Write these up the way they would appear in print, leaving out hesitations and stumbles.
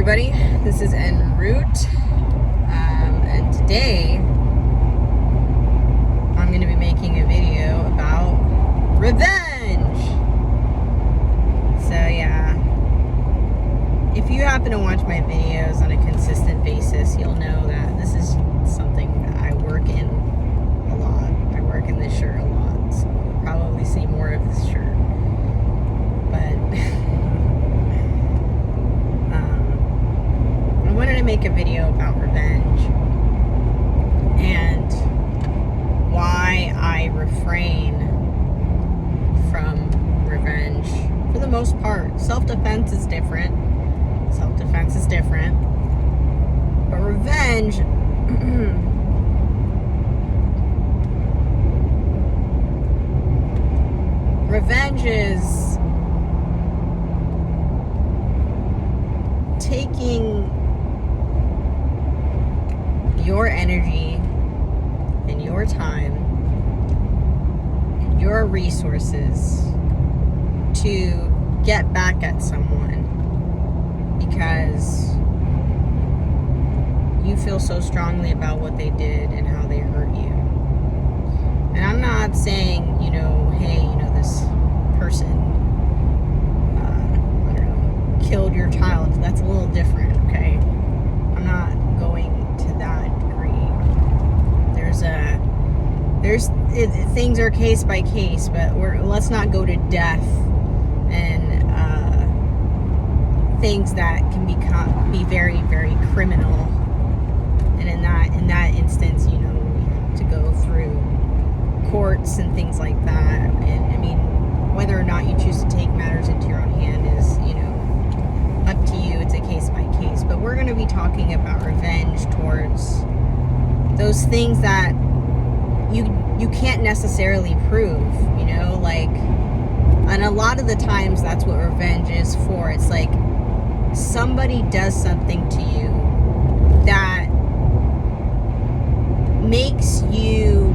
everybody, this is En Route, and today I'm going to be making a video about revenge. So yeah, if you happen to watch my videos on a consistent basis, you'll know that this is something that I work in a lot. I work in this shirt a lot, so you'll probably see more of this shirt. But I wanted to make a video about revenge and why I refrain from revenge for the most part. Self-defense is different. But revenge revenge is taking your energy and your time and your resources to get back at someone because you feel so strongly about what they did and how they hurt you. And I'm not saying, hey, this person, I don't know, killed your child. That's a little different, okay? I'm not going to that degree. Things are case by case, but let's not go to death and things that can be very, very criminal. And in that instance, we have to go through courts and things like that. And I mean, whether or not you choose to take matters into your own hand is, up to you. It's a case by case. But we're going to be talking about revenge towards those things that you can't necessarily prove, and a lot of the times that's what revenge is for. It's like somebody does something to you that makes you,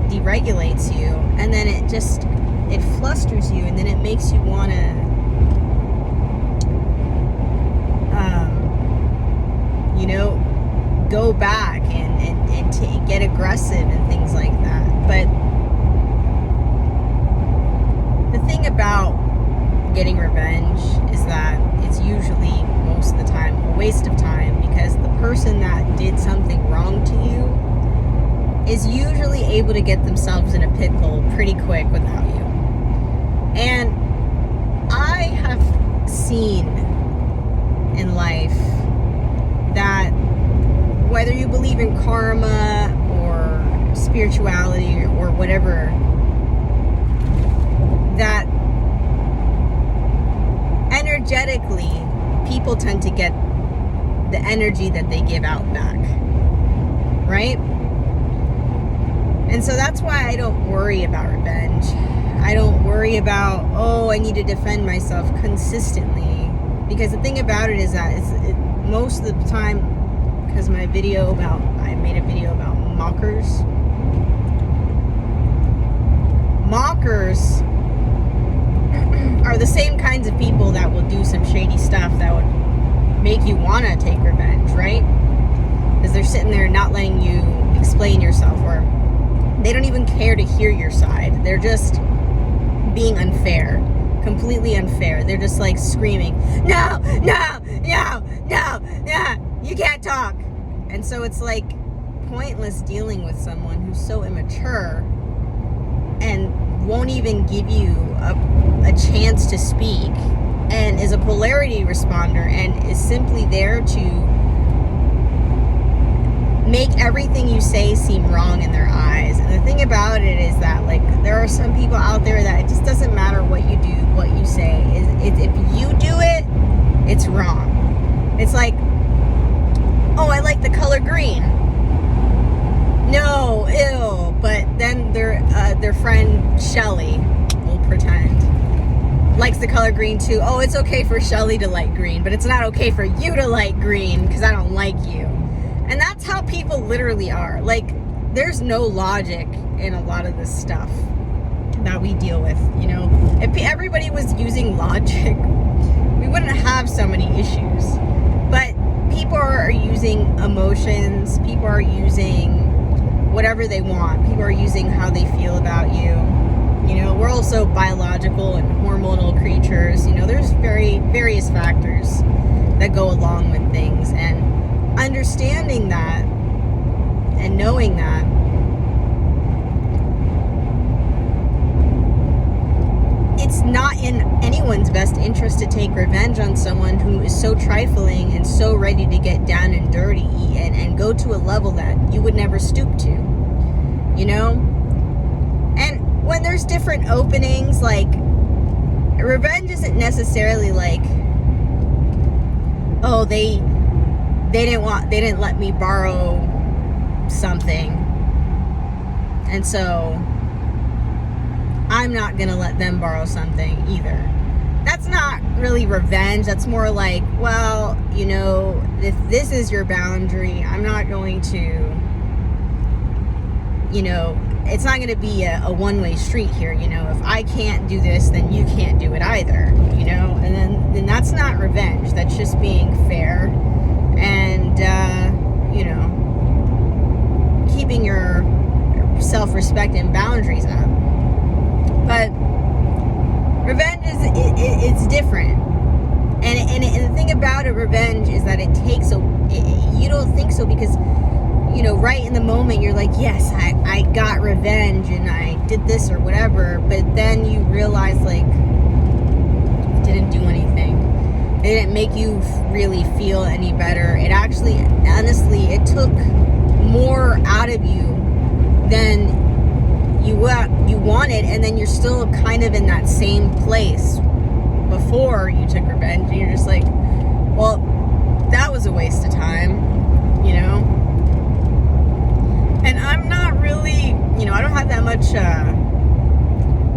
deregulates you, and then it flusters you, and then it makes you want to go back and get aggressive and things like that. But the thing about getting revenge is that it's usually, most of the time, a waste of time, because the person that did something wrong to you is usually able to get themselves in a pickle pretty quick without you. And I have seen in life that whether you believe in karma or spirituality or whatever, that energetically people tend to get the energy that they give out back, right? And so that's why I don't worry about revenge. I don't worry about, I need to defend myself consistently, because the thing about it is that most of the time, because I made a video about mockers. Mockers are the same kinds of people that will do some shady stuff that would make you want to take revenge, right? Because they're sitting there not letting you explain yourself, or they don't even care to hear your side. They're just being unfair, completely unfair. They're just like screaming, no, you can't talk. And so it's like pointless dealing with someone who's so immature and won't even give you a chance to speak, and is a polarity responder, and is simply there to make everything you say seem wrong in their eyes. And the thing about it is that, there are some people out there that it just doesn't matter what you do, what you say. If you do it, it's wrong. It's like, I like the color green. No, ew. But then their friend Shelly, will pretend, likes the color green too. It's okay for Shelly to like green, but it's not okay for you to like green because I don't like you. And that's how people literally are. There's no logic in a lot of this stuff that we deal with, If everybody was using logic we wouldn't have so many issues. But people are using emotions, people are using whatever they want, people are using how they feel about you. You know, we're also biological and hormonal creatures. You know, there's various factors that go along with things, and understanding that and knowing that, it's not in anyone's best interest to take revenge on someone who is so trifling and so ready to get down and dirty and go to a level that you would never stoop to, you know? And when there's different openings, like, revenge isn't necessarily like, oh, they didn't let me borrow something, and so I'm not gonna let them borrow something either. That's not really revenge. That's more like, well, you know, if this is your boundary, I'm not going to, you know, it's not going to be a one-way street here. You know, if I can't do this, then you can't do it either, you know, and then that's not revenge. That's just being fair and, you know, keeping your self-respect and boundaries up. But revenge it's different, and the thing about it, revenge, is that it takes you don't think so, because, you know, right in the moment you're like, yes, I got revenge and I did this or whatever, but then you realize, like, it didn't do anything. It didn't make you really feel any better. It actually, honestly, it took more out of you than you wanted, and then you're still kind of in that same place before you took revenge, and you're just like, well, that was a waste of time, you know? And I'm not really, you know, I don't have that much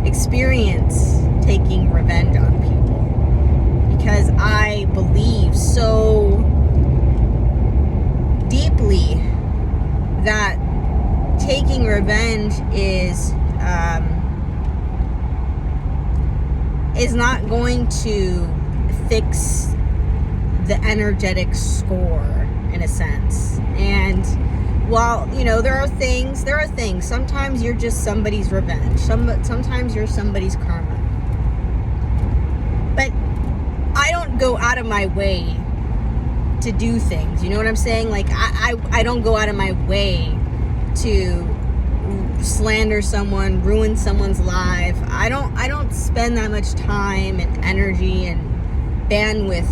experience taking revenge on people, because I believe so deeply that taking revenge is not going to fix the energetic score, in a sense. And while, you know, there are things. Sometimes you're just somebody's revenge. Sometimes you're somebody's karma. But I don't go out of my way to do things. You know what I'm saying? Like, I don't go out of my way to slander someone, ruin someone's life. I don't spend that much time and energy and bandwidth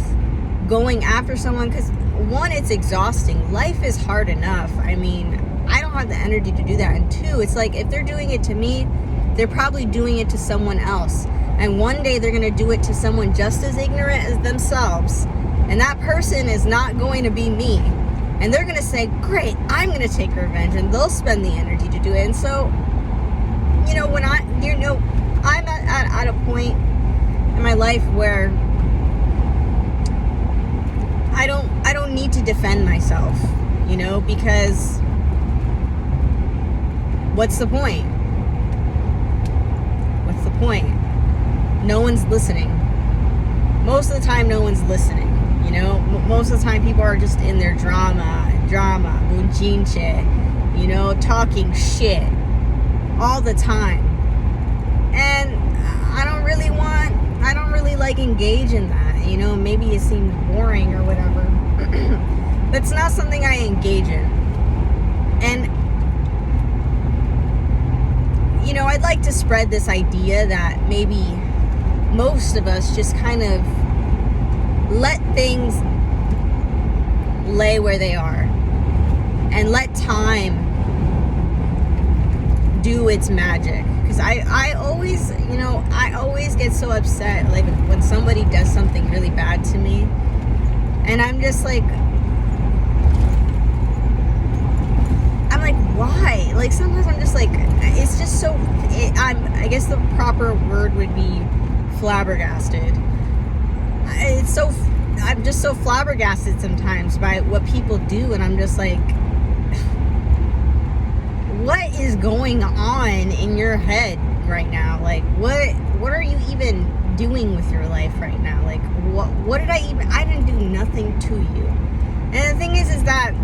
going after someone, because, one, it's exhausting. Life is hard enough. I mean, I don't have the energy to do that. And two, it's like, if they're doing it to me, they're probably doing it to someone else. And one day they're going to do it to someone just as ignorant as themselves. And that person is not going to be me. And they're going to say, great, I'm going to take revenge. And they'll spend the energy to do it. And so, you know, when I'm at a point in my life where I don't need to defend myself, you know, because what's the point? What's the point? No one's listening. Most of the time, no one's listening. You know, most of the time people are just in their drama, bunchinche, you know, talking shit all the time. And I don't really like engage in that, you know. Maybe it seems boring or whatever. That's not something I engage in. And, you know, I'd like to spread this idea that maybe most of us just kind of let things lay where they are and let time do its magic. Because I always, you know, I always get so upset, like, when somebody does something really bad to me, and I'm just like, why? Like, sometimes I'm just like, it's just so, I guess the proper word would be flabbergasted. I'm just so flabbergasted sometimes by what people do, and I'm just like, what is going on in your head right now? Like, what are you even doing with your life right now? Like, what did I didn't do nothing to you. And the thing is that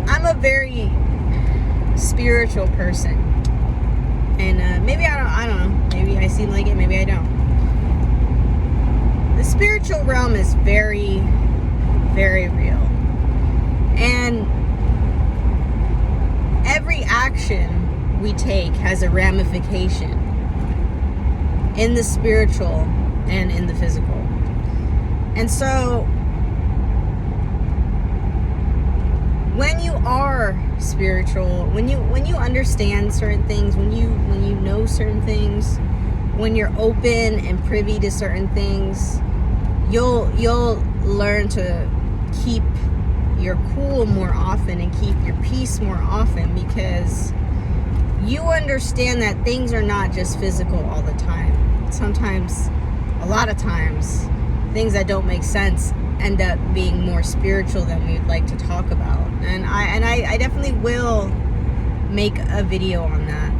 I'm a very spiritual person. And maybe I don't know. Maybe I seem like it, maybe I don't. The spiritual realm is very, very real. And every action we take has a ramification in the spiritual and in the physical. And so when you are spiritual, when you understand certain things, when you know certain things, when you're open and privy to certain things, you'll learn to keep your cool more often and keep your peace more often, because you understand that things are not just physical all the time. Sometimes, a lot of times, things that don't make sense end up being more spiritual than we'd like to talk about. And I definitely will make a video on that,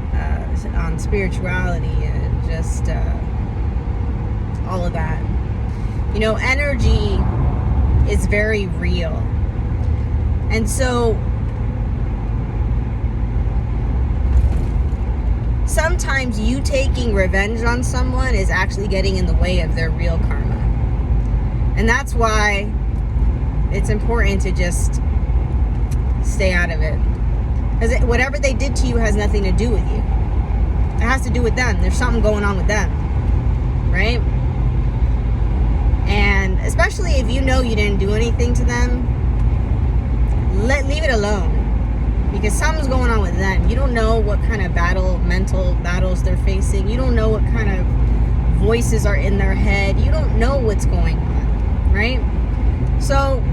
on spirituality and just all of that. You know, energy is very real. And so sometimes you taking revenge on someone is actually getting in the way of their real karma. And that's why it's important to just stay out of it. Because whatever they did to you has nothing to do with you. It has to do with them. There's something going on with them. Right? And especially if you know you didn't do anything to them, leave it alone. Because something's going on with them. You don't know what kind of mental battles they're facing. You don't know what kind of voices are in their head. You don't know what's going on, right? So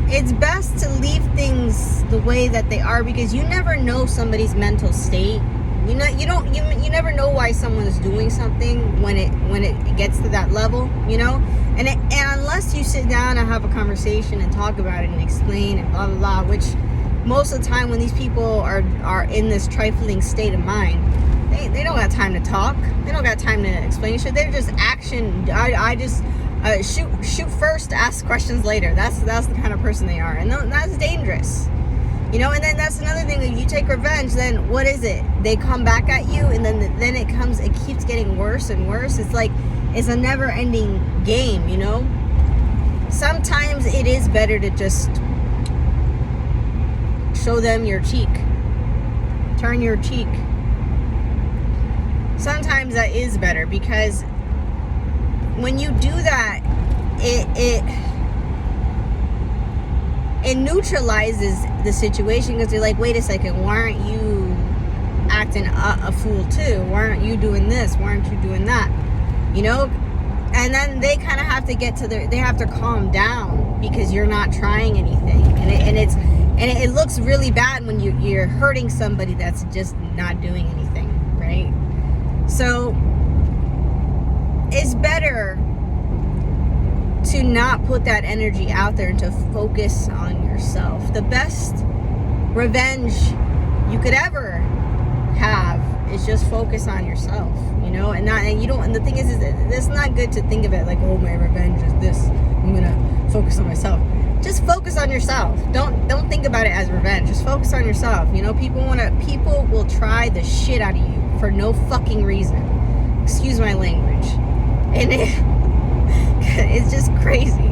it's best to leave things the way that they are, because you never know somebody's mental state. You never know why someone's doing something when it gets to that level, you know? And unless you sit down and have a conversation and talk about it and explain and blah blah blah, which most of the time when these people are in this trifling state of mind, they don't got time to talk. They don't got time to explain shit. They're just action. I just shoot first, ask questions later. That's the kind of person they are, and that's dangerous. You know, and then that's another thing. If you take revenge, then what is it? They come back at you, and then it keeps getting worse and worse. It's like it's a never-ending game, you know? Sometimes it is better to just show them your cheek. Turn your cheek. Sometimes that is better, because when you do that, it neutralizes the situation, because they're like, wait a second, why aren't you acting a fool too? Why aren't you doing this? Why aren't you doing that? You know? And then they kind of have to they have to calm down, because you're not trying anything. And it looks really bad when you're hurting somebody that's just not doing anything, right? So it's better to not put that energy out there and to focus on yourself. The best revenge you could ever have is just focus on yourself, you know, and the thing is it's not good to think of it like, oh, my revenge is this, I'm gonna focus on myself. Just focus on yourself. Don't think about it as revenge. Just focus on yourself. You know, people will try the shit out of you for no fucking reason. Excuse my language. And it's just crazy.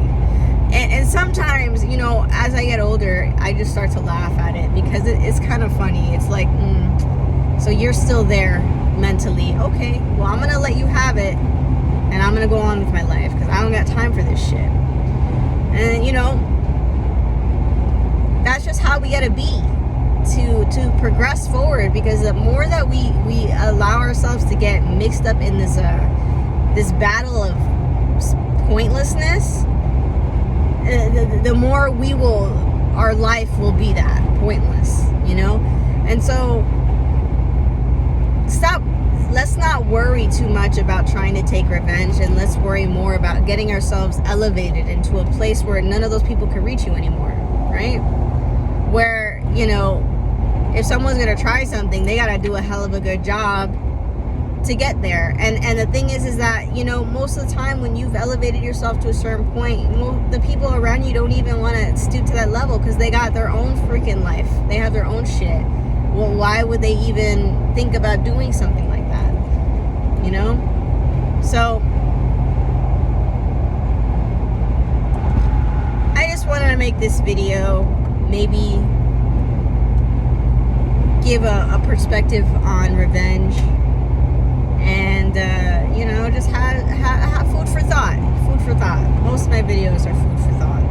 And sometimes, you know, as I get older, I just start to laugh at it, because it's kind of funny. It's like, so you're still there mentally. Okay, well, I'm going to let you have it, and I'm going to go on with my life, because I don't got time for this shit. And, you know, that's just how we got to be to progress forward, because the more that we allow ourselves to get mixed up in this battle of pointlessness, the more our life will be that pointless, you know? And so let's not worry too much about trying to take revenge, and let's worry more about getting ourselves elevated into a place where none of those people can reach you anymore, right? Where, you know, if someone's gonna try something, they gotta do a hell of a good job to get there. And the thing is that, you know, most of the time when you've elevated yourself to a certain point, the people around you don't even want to stoop to that level because they got their own freaking life. They have their own shit. Well, why would they even think about doing something like that? You know? So I just wanted to make this video, maybe give a perspective on revenge, and you know, just have food for thought. Food for thought. Most of my videos are food for thought.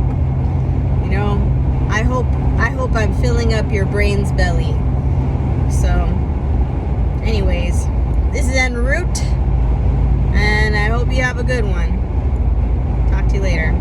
You know, I hope I'm filling up your brain's belly. So, anyways, this is En Route, and I hope you have a good one. Talk to you later.